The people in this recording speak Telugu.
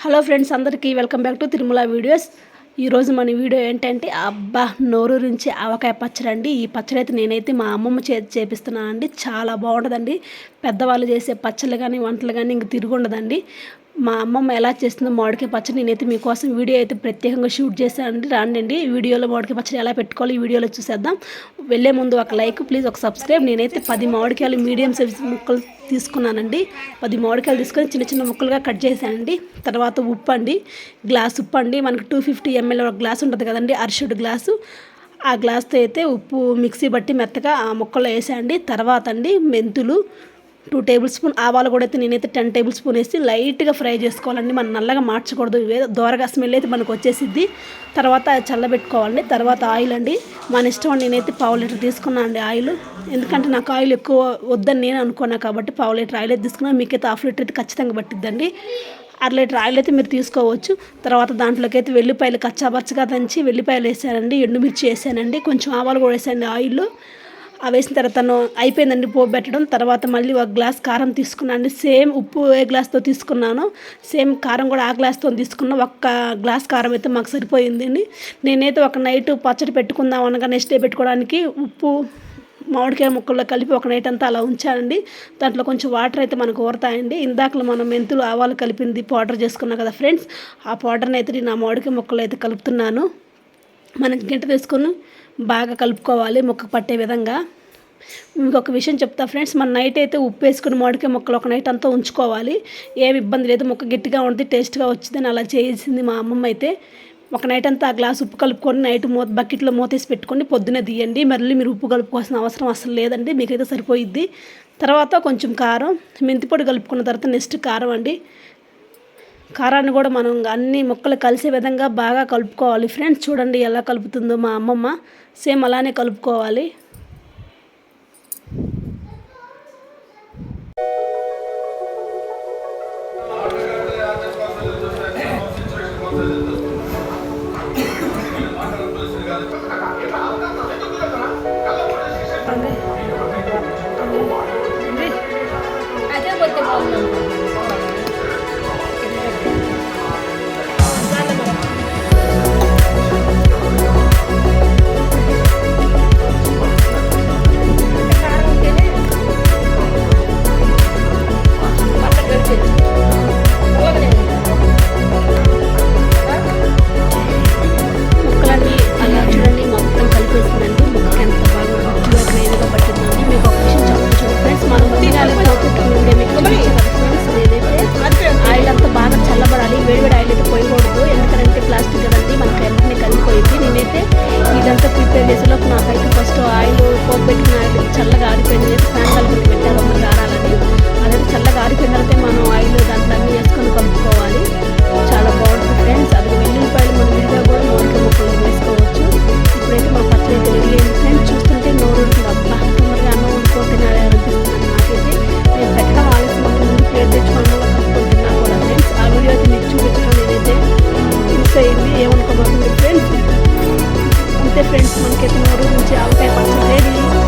హలో ఫ్రెండ్స్, అందరికీ welcome back to Tirumala videos. ఈరోజు మన వీడియో ఏంటంటే నోరూరించి ఆవకాయ పచ్చడి అండి. ఈ పచ్చడి అయితే నేనైతే మా అమ్మమ్మ చేతి చేపిస్తున్నానండి. చాలా బాగుంటుందండి. పెద్దవాళ్ళు చేసే పచ్చళ్ళు కానీ వంటలు కానీ ఇంక తిరుగుండదండి. మా అమ్మమ్మ ఎలా చేస్తుందో మామిడికాయ పచ్చడి నేనైతే మీకోసం వీడియో అయితే ప్రత్యేకంగా షూట్ చేశానండి. రాండి వీడియోలో మామిడికాయ పచ్చడి ఎలా పెట్టుకోవాలి ఈ వీడియోలో చూసేద్దాం. వెళ్ళే ముందు ఒక లైక్ ప్లీజ్, ఒక సబ్స్క్రైబ్. నేనైతే 10 మామిడికాయలు మీడియం సైజ్ ముక్కలు తీసుకున్నానండి. 10 మామిడికాయలు తీసుకొని చిన్న చిన్న ముక్కలుగా కట్ చేశానండి. తర్వాత ఉప్పు అండి, గ్లాస్ ఉప్పు అండి. మనకు 250 ml ఒక గ్లాస్ ఉంటుంది కదండి, అరిషుడు గ్లాసు. ఆ గ్లాస్తో అయితే ఉప్పు మిక్సీ బట్టి మెత్తగా ఆ ముక్కల్లో వేసానండి. తర్వాత అండి మెంతులు 2 టేబుల్ స్పూన్, ఆవాలు కూడా అయితే నేనైతే 10 టేబుల్ స్పూన్ వేసి లైట్గా ఫ్రై చేసుకోవాలండి. మనం నల్లగా మార్చకూడదు, దోరగా స్మెల్ అయితే మనకు వచ్చేసిద్ది. తర్వాత చల్లబెట్టుకోవాలండి. తర్వాత ఆయిల్ అండి, మన ఇష్టం. నేనైతే 1/2 లీటర్ తీసుకున్నాను అండి ఆయిల్. ఎందుకంటే నాకు ఆయిల్ ఎక్కువ వద్దని నేను అనుకున్నాను కాబట్టి 1/2 లీటర్ ఆయిల్ అయితే తీసుకున్నాను. మీకైతే 1/2 లీటర్ అయితే ఖచ్చితంగా పట్టిద్దండి. 1/2 లీటర్ ఆయిల్ అయితే మీరు తీసుకోవచ్చు. తర్వాత దాంట్లోకి అయితే వెల్లిపాయలు కచ్చాపచ్చగా దంచి వెల్లిపాయలు వేసానండి, ఎండుమిర్చి వేసానండి, కొంచెం ఆవాలు కూడా వేసానండి ఆయిల్లో. అవి వేసిన తర్వాత అయిపోయిందండి పోపు పెట్టడం. తర్వాత మళ్ళీ 1 గ్లాస్ కారం తీసుకున్నాను. సేమ్ ఉప్పు ఏ గ్లాస్తో తీసుకున్నాను సేమ్ కారం కూడా ఆ గ్లాస్తో తీసుకున్నా. 1 గ్లాస్ కారం అయితే మాకు సరిపోయిందండి. నేనైతే ఒక నైట్ పచ్చడి పెట్టుకుందాం అనగా నెక్స్ట్ డే పెట్టుకోవడానికి ఉప్పు మామిడికాయ ముక్కల్లో కలిపి ఒక నైట్ అంతా అలా ఉంచానండి. దాంట్లో కొంచెం వాటర్ అయితే మనకు ఊరతాయండి. ఇందాకలో మనం మెంతులు ఆవాలు కలిపింది పౌడర్ చేసుకున్నాం కదా ఫ్రెండ్స్, ఆ పౌడర్ని అయితే నేను ఆ మామిడికాయ ముక్కలు అయితే కలుపుతున్నాను. మనకి గింట తీసుకొని బాగా కలుపుకోవాలి ముక్క పట్టే విధంగా. ఇంకొక విషయం చెప్తా ఫ్రెండ్స్, మన నైట్ అయితే ఉప్పు వేసుకుని మామిడికాయ ముక్కలు ఒక నైట్ అంతా ఉంచుకోవాలి. ఏమి ఇబ్బంది లేదు, ముక్క గట్టిగా ఉంటుంది, టేస్ట్గా వచ్చిందని అలా చేసింది మా అమ్మమ్మ అయితే. ఒక నైట్ అంతా ఆ గ్లాస్ ఉప్పు కలుపుకొని నైట్ బకెట్లో మూతేసి పెట్టుకొని పొద్దునే తీయండి. మళ్ళీ మీరు ఉప్పు కలుపుకోవాల్సిన అవసరం అసలు లేదండి, మీకైతే సరిపోయిద్ది. తర్వాత కొంచెం కారం, మెంతిపొడి కలుపుకున్న తర్వాత నెక్స్ట్ కారం అండి. కారాన్ని కూడా మనం అన్ని ముక్కలు కలిసే విధంగా బాగా కలుపుకోవాలి ఫ్రెండ్స్. చూడండి ఎలా కలుపుతుందో మా అమ్మమ్మ, సేమ్ అలానే కలుపుకోవాలి. ఆయిల్ అంతా బాగా చల్లబడాలి, వేడివేడి ఆయిల్ అయితే పోయకూడదు. ఎందుకంటే ప్లాస్టిక్ కదండి, మనకి వెంటనే కలిగిపోయింది. నేనైతే ఇదంతా ప్రిపేర్ చేసేలోపు నాకైతే ఫస్ట్ ఆయిల్ పోపు పెట్టుకున్న ఆయిల్ చల్లగా ఆరిపోయింది. ఫ్యాన్ కలిపి పెట్టారు ఒక గారాలని. అదైతే చల్లగా ఆరిపోయిన తర్వాత మనం ఆయిల్ దాంట్లో అన్నీ వేసుకొని కలుపుకోవాలి. చాలా బాగుంటుంది ఫ్రెండ్స్. అది వెల్లుల్లిపాయలు మనం విడిగా కూడా మామిడికాయ ముక్కలు వేసుకోవచ్చు. ఇప్పుడైతే మా పచ్చడి అయితే రెడీ అయింది ఫ్రెండ్స్. చూస్తుంటే నోరు తొందరగా అన్నం వండుకోవాలి అనిపిస్తుంది నాకైతే. నేను పెట్టడం ఆలస్యం ముందు ప్లేట్ తెచ్చుకోవడం కలుపుకుంటున్నాను కూడా ఫ్రెండ్స్. ఆ వీడియో అయితే మీకు చూపించడం నేనైతే మిస్ అయింది, ఏమనుకోబోతుంది ఫ్రెండ్స్. అంతే ఫ్రెండ్స్, మనకైతే నోరు నుంచి ఆవకాయ పచ్చడి రెడీ.